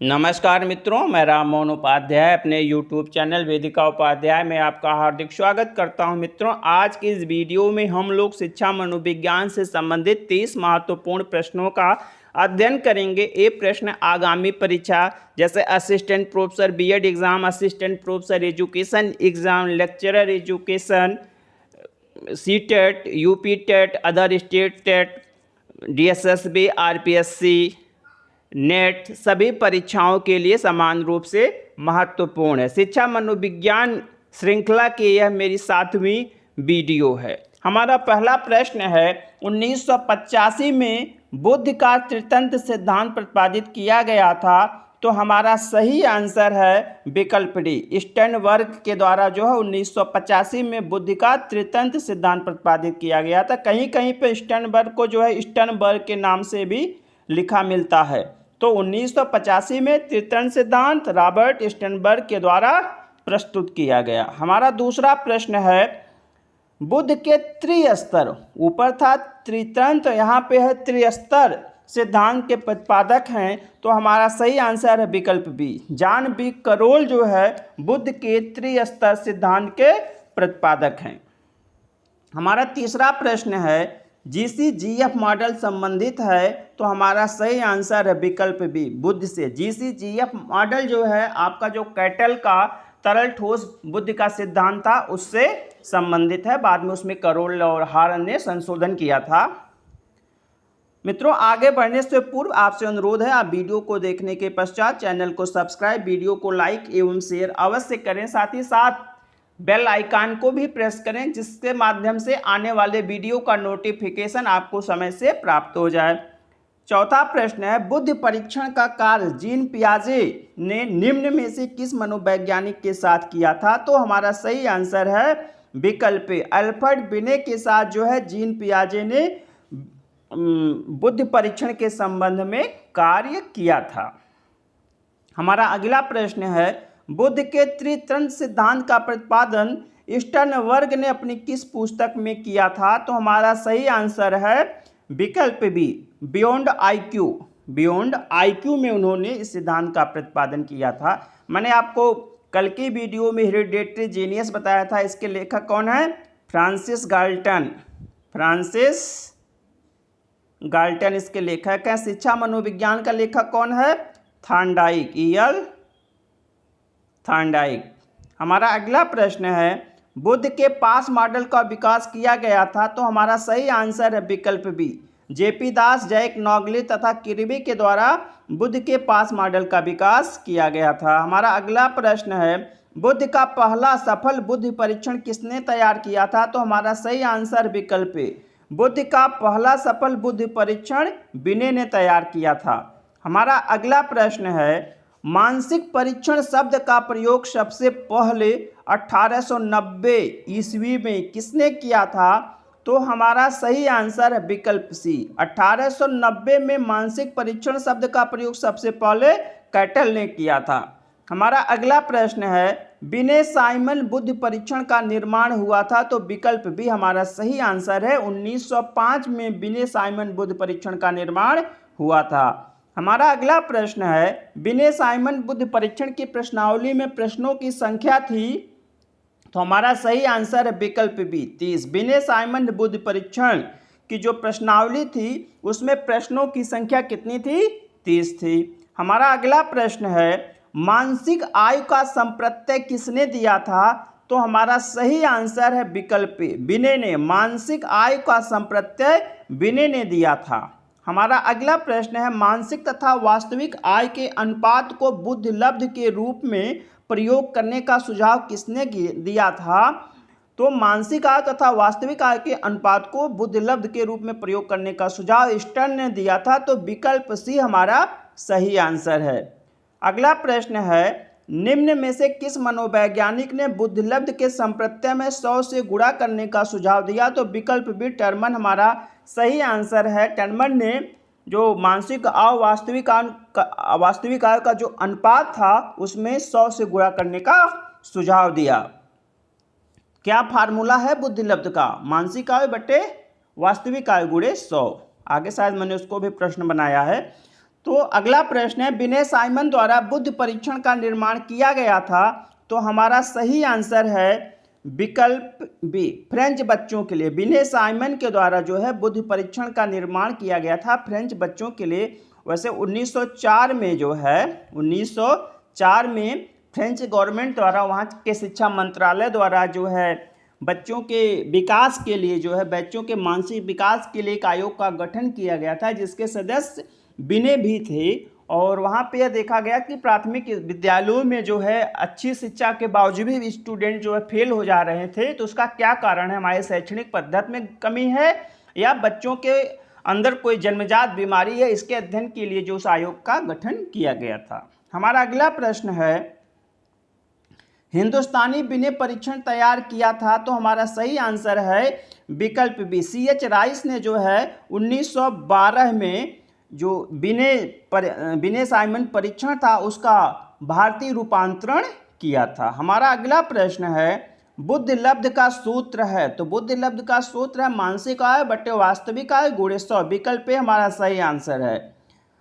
नमस्कार मित्रों, मैं राम मोहन उपाध्याय अपने YouTube चैनल वेदिका उपाध्याय में आपका हार्दिक स्वागत करता हूं। मित्रों, आज की इस वीडियो में हम लोग शिक्षा मनोविज्ञान से संबंधित 30 महत्वपूर्ण प्रश्नों का अध्ययन करेंगे। ये प्रश्न आगामी परीक्षा जैसे assistant professor BEd exam, assistant professor education exam, lecturer education, CTET, UP TET, other state TET, DSSB, RPSC, NET सभी परीक्षाओं के लिए समान रूप से महत्वपूर्ण है। शिक्षा मनोविज्ञान श्रृंखला की यह मेरी 7वीं वीडियो है। हमारा पहला प्रश्न है, 1985 में बुद्ध का त्रितंत्र सिद्धांत प्रतिपादित किया गया था। तो हमारा सही आंसर है विकल्प डी, स्टर्नबर्ग के द्वारा जो है 1985 में बुद्ध का त्रितंत्र सिद्धांत प्रतिपादित किया गया था। कहीं कहीं पे स्टर्नबर्ग को जो है स्टर्नबर्ग के नाम से भी लिखा मिलता है। तो 1985 में त्रितंत्र सिद्धांत रॉबर्ट स्टर्नबर्ग के द्वारा प्रस्तुत किया गया। हमारा दूसरा प्रश्न है, बुद्ध के त्रिस्तर, ऊपर था त्रितंत्र, यहाँ पे है त्रिस्तर सिद्धांत के प्रतिपादक हैं। तो हमारा सही आंसर है विकल्प बी, जॉन बी करोल जो है बुद्ध के त्रिस्तर सिद्धांत के प्रतिपादक हैं। हमारा तीसरा प्रश्न है, जीसीजीएफ मॉडल संबंधित है। तो हमारा सही आंसर है विकल्प बी, बुद्ध से। जीसीजीएफ मॉडल जो है आपका जो कैटल का तरल ठोस बुद्ध का सिद्धांत था उससे संबंधित है। बाद में उसमें करोल और हारन ने संशोधन किया था। मित्रों, आगे बढ़ने से पूर्व आपसे अनुरोध है, आप वीडियो को देखने के पश्चात चैनल को सब्सक्राइब, वीडियो को लाइक एवं शेयर अवश्य करें। साथ ही साथ बेल आइकन को भी प्रेस करें, जिसके माध्यम से आने वाले वीडियो का नोटिफिकेशन आपको समय से प्राप्त हो जाए। चौथा प्रश्न है, बुद्ध परीक्षण का कार्य जीन पियाजे ने निम्न में से किस मनोवैज्ञानिक के साथ किया था। तो हमारा सही आंसर है विकल्प ए, अल्फ्रेड बिने के साथ जो है जीन पियाजे ने बुद्ध परीक्षण के संबंध में कार्य किया था। हमारा अगला प्रश्न है, बुद्ध के त्रितंत्र सिद्धांत का प्रतिपादन स्टर्नबर्ग ने अपनी किस पुस्तक में किया था। तो हमारा सही आंसर है विकल्प B, beyond IQ. Beyond IQ में उन्होंने इस सिद्धांत का प्रतिपादन किया था। मैंने आपको कल की वीडियो में हेरिडेटरी जीनियस बताया था। इसके लेखक कौन है? Francis Galton. फ्रांसिस गाल्टन इसके लेखक हैं। शिक्षा मनोविज्ञान का लेखक कौन है? Thorndike, EL Thorndike. हमारा अगला प्रश्न है, बुद्ध के पास मॉडल का विकास किया गया था। तो हमारा सही आंसर है विकल्प बी, जेपी दास, जैक नॉगले तथा किर्बी के द्वारा बुद्ध के पास मॉडल का विकास किया गया था। हमारा अगला प्रश्न है, बुद्ध का पहला सफल बुद्ध परीक्षण किसने तैयार किया था। तो हमारा सही आंसर विकल्प ए, बुद्ध का पहला सफल बुद्ध परीक्षण बिने ने तैयार किया था। हमारा अगला प्रश्न है, मानसिक परीक्षण शब्द का प्रयोग सबसे पहले 1890 ईस्वी में किसने किया था। तो हमारा सही आंसर है विकल्प सी, 1890 में मानसिक परीक्षण शब्द का प्रयोग सबसे पहले कैटल ने किया था। हमारा अगला प्रश्न है, बिने साइमन बुद्ध परीक्षण का निर्माण हुआ था। तो विकल्प बी हमारा सही आंसर है, 1905 में बिने साइमन बुद्ध परीक्षण का निर्माण हुआ था। हमारा अगला प्रश्न है, बिने साइमन बुद्ध परीक्षण की प्रश्नावली में प्रश्नों की संख्या थी। तो हमारा सही आंसर है विकल्प बी, 30। बिने साइमन बुद्ध परीक्षण की जो प्रश्नावली थी उसमें प्रश्नों की संख्या कितनी थी? 30 थी। हमारा अगला प्रश्न है, मानसिक आयु का संप्रत्यय किसने दिया था। तो हमारा सही आंसर है विकल्प ए, बिने ने। मानसिक आयु का संप्रत्यय बिने ने दिया था। हमारा अगला प्रश्न है, मानसिक तथा वास्तविक आय के अनुपात को बुद्धिलब्ध के रूप में प्रयोग करने का सुझाव किसने दिया था। तो मानसिक आय तथा वास्तविक आय के अनुपात को बुद्धिलब्ध के रूप में प्रयोग करने का सुझाव स्टर्न ने दिया था। तो विकल्प सी हमारा सही आंसर है। अगला प्रश्न है, निम्न में से किस मनोवैज्ञानिक ने बुद्धिलब्ध के संप्रत्यय में 100 से गुणा करने का सुझाव दिया। तो विकल्प बी, टर्मन हमारा सही आंसर है। टर्मन ने जो मानसिक आय वास्तविक आय का जो अनुपात था उसमें 100 से गुणा करने का सुझाव दिया। क्या फार्मूला है बुद्धिलब्ध का? मानसिक आय बटे वास्तविक आय गुणे 100। आगे शायद मैंने उसको भी प्रश्न बनाया है। तो अगला प्रश्न है, विनय साइमन द्वारा बुद्धि परीक्षण का निर्माण किया गया था। तो हमारा सही आंसर है विकल्प बी, फ्रेंच बच्चों के लिए। विनय साइमन के द्वारा जो है बुद्धि परीक्षण का निर्माण किया गया था फ्रेंच बच्चों के लिए। वैसे 1904 में जो है 1904 में फ्रेंच गवर्नमेंट द्वारा, वहाँ के शिक्षा मंत्रालय द्वारा जो है बच्चों के विकास के लिए जो है, बच्चों के मानसिक विकास के लिए एक आयोग का गठन किया गया था, जिसके सदस्य विनय भी थे। और वहाँ पे यह देखा गया कि प्राथमिक विद्यालयों में जो है अच्छी शिक्षा के बावजूद भी स्टूडेंट जो है फेल हो जा रहे थे। तो उसका क्या कारण है? हमारे शैक्षणिक पद्धति में कमी है या बच्चों के अंदर कोई जन्मजात बीमारी है? इसके अध्ययन के लिए जो उस आयोग का गठन किया गया था। हमारा अगला प्रश्न है, हिंदुस्तानी विनय परीक्षण तैयार किया था। तो हमारा सही आंसर है विकल्प बी, CH राइस ने जो है 1912 में जो विनय साइमन परीक्षण था उसका भारतीय रूपांतरण किया था। हमारा अगला प्रश्न है, बुद्धि लब्ध का सूत्र है। तो बुद्धि लब्ध का सूत्र है मानसिक आय बटे वास्तविक आय गुणे 100। विकल्प ए हमारा सही आंसर है।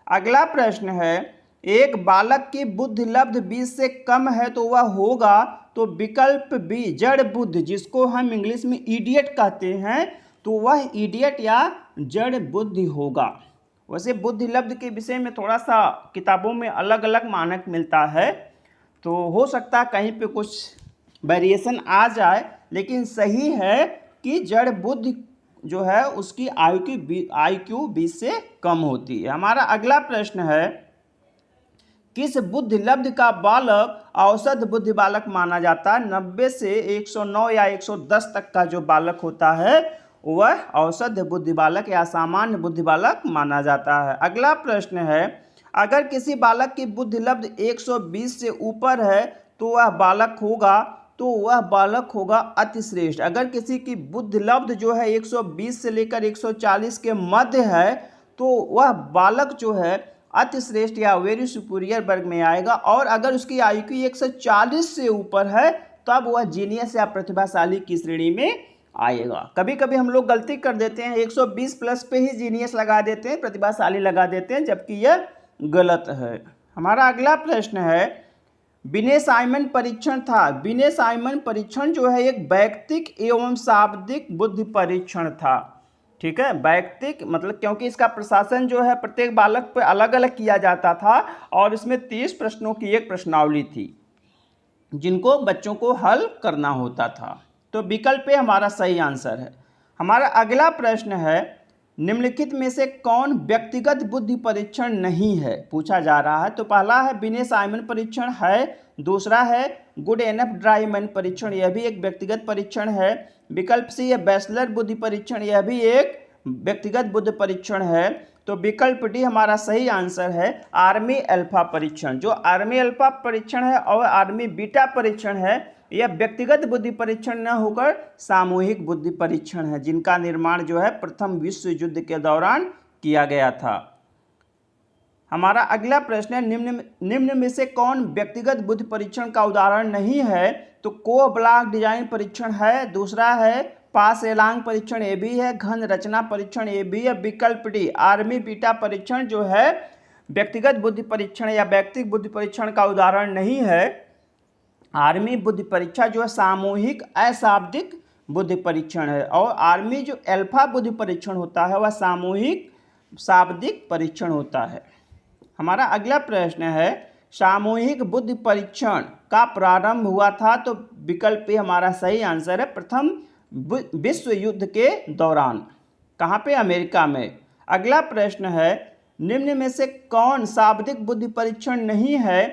अगला प्रश्न है, एक बालक की बुद्धि लब्ध 20 से कम है तो वह होगा। तो विकल्प बी, जड़ बुद्धि, जिसको हम इंग्लिश में इडियट कहते हैं, तो वह इडियट या जड़ बुद्धि होगा। वैसे बुद्धि लब्ध के विषय में थोड़ा सा किताबों में अलग अलग मानक मिलता है, तो हो सकता है कहीं पे कुछ वेरिएशन आ जाए, लेकिन सही है कि जड़ बुद्धि जो है उसकी IQ 20 से कम होती है। हमारा अगला प्रश्न है, किस बुद्धि लब्ध का बालक औसत बुद्धि बालक माना जाता है? 90 से 109 या 110 तक का जो बालक होता है वह औसत बुद्धि बालक या सामान्य बुद्धि बालक माना जाता है। अगला प्रश्न है, अगर किसी बालक की बुद्धि लब्ध 120 से ऊपर है तो वह बालक होगा। तो वह बालक होगा अतिश्रेष्ठ। अगर किसी की बुद्धि लब्ध जो है 120 से लेकर 140 के मध्य है तो वह बालक जो है अतिश्रेष्ठ या वेरी सुपीरियर वर्ग में आएगा। और अगर उसकी IQ 140 से ऊपर है तब वह जीनियस या प्रतिभाशाली की श्रेणी में आएगा। कभी कभी हम लोग गलती कर देते हैं, 120 प्लस पे ही जीनियस लगा देते हैं, प्रतिभाशाली लगा देते हैं, जबकि यह गलत है। हमारा अगला प्रश्न है, विनय साइमन परीक्षण था। विनय साइमन परीक्षण जो है एक वैयक्तिक एवं शाब्दिक बुद्धि परीक्षण था। ठीक है, वैयक्तिक मतलब क्योंकि इसका प्रशासन जो है प्रत्येक बालक पर अलग अलग किया जाता था और इसमें 30 प्रश्नों की एक प्रश्नावली थी जिनको बच्चों को हल करना होता था। तो विकल्प ए हमारा सही आंसर है। हमारा अगला प्रश्न है, निम्नलिखित में से कौन व्यक्तिगत बुद्धि परीक्षण नहीं है, पूछा जा रहा है। तो पहला है विनय साइमन परीक्षण है, दूसरा है गुड एनफ ड्राइमन परीक्षण, यह भी एक व्यक्तिगत परीक्षण है। विकल्प सी है बैचलर बुद्धि परीक्षण, यह भी एक व्यक्तिगत बुद्धि परीक्षण है। तो विकल्प डी हमारा सही आंसर है आर्मी अल्फा परीक्षण। जो आर्मी अल्फा परीक्षण है और आर्मी बीटा परीक्षण है यह व्यक्तिगत बुद्धि परीक्षण न होकर सामूहिक बुद्धि परीक्षण है, जिनका निर्माण जो है प्रथम विश्व युद्ध के दौरान किया गया था। हमारा अगला प्रश्न है, निम्न में से कौन व्यक्तिगत बुद्धि परीक्षण का उदाहरण नहीं है? तो को ब्लॉक डिजाइन परीक्षण है, दूसरा है पास एलांग परीक्षण, ये भी है घन रचना परीक्षण, ये भी है। विकल्प डी आर्मी बीटा परीक्षण जो है व्यक्तिगत बुद्धि परीक्षण या व्यक्तिगत बुद्धि परीक्षण का उदाहरण नहीं है। आर्मी बुद्धि परीक्षा जो है सामूहिक अशाब्दिक बुद्धि परीक्षण है और आर्मी जो अल्फा बुद्धि परीक्षण होता है वह सामूहिक शाब्दिक परीक्षण होता है। हमारा अगला प्रश्न है, सामूहिक बुद्धि परीक्षण का प्रारंभ हुआ था। तो विकल्प ए हमारा सही आंसर है प्रथम विश्व युद्ध के दौरान। कहाँ पे? अमेरिका में। अगला प्रश्न है, निम्न में से कौन शाब्दिक बुद्धि परीक्षण नहीं है?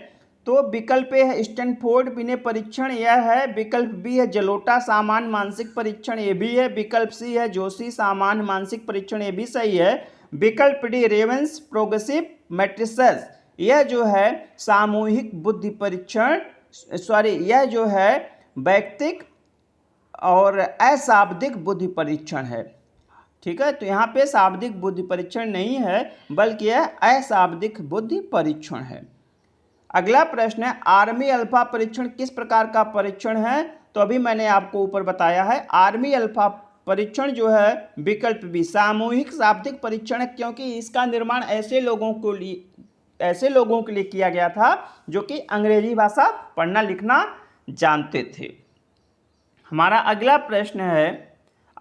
तो विकल्प ए है स्टैनफोर्ड विनय परीक्षण, यह है। विकल्प बी है जलोटा सामान्य मानसिक परीक्षण, ये भी है। विकल्प सी है जोशी सामान्य मानसिक परीक्षण, ये भी सही है। विकल्प डी रेवेंस प्रोग्रेसिव मैट्रिसेस, यह जो है सामूहिक बुद्धि परीक्षण यह जो है वैयक्तिक और अशाब्दिक बुद्धि परीक्षण है। ठीक है, तो यहाँ पे शाब्दिक बुद्धि परीक्षण नहीं है बल्कि यह अशाब्दिक बुद्धि परीक्षण है। अगला प्रश्न है, आर्मी अल्फा परीक्षण किस प्रकार का परीक्षण है? तो अभी मैंने आपको ऊपर बताया है आर्मी अल्फा परीक्षण जो है विकल्प बी सामूहिक शाब्दिक परीक्षण है, क्योंकि इसका निर्माण ऐसे लोगों के लिए किया गया था जो कि अंग्रेजी भाषा पढ़ना लिखना जानते थे। हमारा अगला प्रश्न है,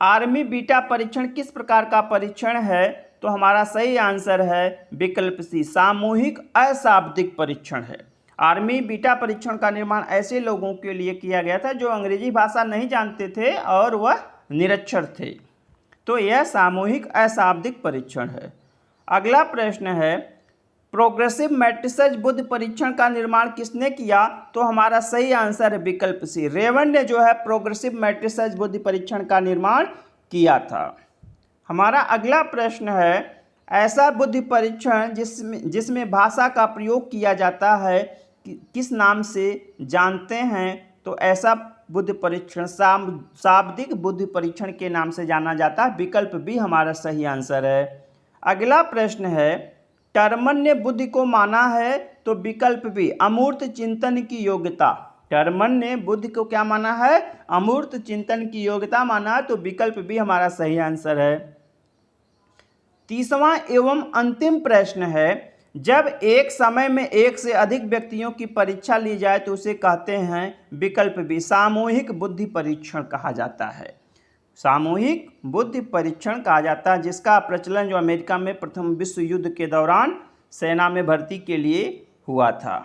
आर्मी बीटा परीक्षण किस प्रकार का परीक्षण है? तो हमारा सही आंसर है विकल्प सी सामूहिक अशाब्दिक परीक्षण है। आर्मी बीटा परीक्षण का निर्माण ऐसे लोगों के लिए किया गया था जो अंग्रेजी भाषा नहीं जानते थे और वह निरक्षर थे, तो यह सामूहिक अशाब्दिक परीक्षण है। अगला प्रश्न है, प्रोग्रेसिव मैट्रिसेस बुद्धि परीक्षण का निर्माण किसने किया? तो हमारा सही आंसर है विकल्प सी रेवन ने जो है प्रोग्रेसिव मैट्रिसेस बुद्धि परीक्षण का निर्माण किया था। हमारा अगला प्रश्न है, ऐसा बुद्धि परीक्षण जिसमें भाषा का प्रयोग किया जाता है किस नाम से जानते हैं? तो ऐसा बुद्धि परीक्षण शाब्दिक बुद्धि परीक्षण के नाम से जाना जाता है। विकल्प बी हमारा सही आंसर है। अगला प्रश्न है, टर्मन ने बुद्धि को माना है? तो विकल्प बी अमूर्त चिंतन की योग्यता। टर्मन ने बुद्धि को क्या माना है? अमूर्त चिंतन की योग्यता माना है, तो विकल्प बी हमारा सही आंसर है। तीसवां एवं अंतिम प्रश्न है, जब एक समय में एक से अधिक व्यक्तियों की परीक्षा ली जाए तो उसे कहते हैं विकल्प बी सामूहिक बुद्धि परीक्षण कहा जाता है। सामूहिक बुद्धि परीक्षण कहा जाता है, जिसका प्रचलन जो अमेरिका में प्रथम विश्व युद्ध के दौरान सेना में भर्ती के लिए हुआ था।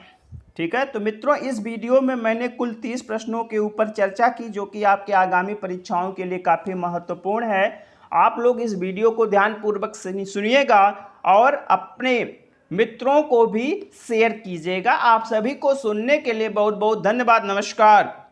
ठीक है, तो मित्रों इस वीडियो में मैंने कुल 30 प्रश्नों के ऊपर चर्चा की जो कि आपके आगामी परीक्षाओं के लिए काफ़ी महत्वपूर्ण है। आप लोग इस वीडियो को ध्यानपूर्वक सुनिएगा और अपने मित्रों को भी शेयर कीजिएगा। आप सभी को सुनने के लिए बहुत बहुत धन्यवाद। नमस्कार।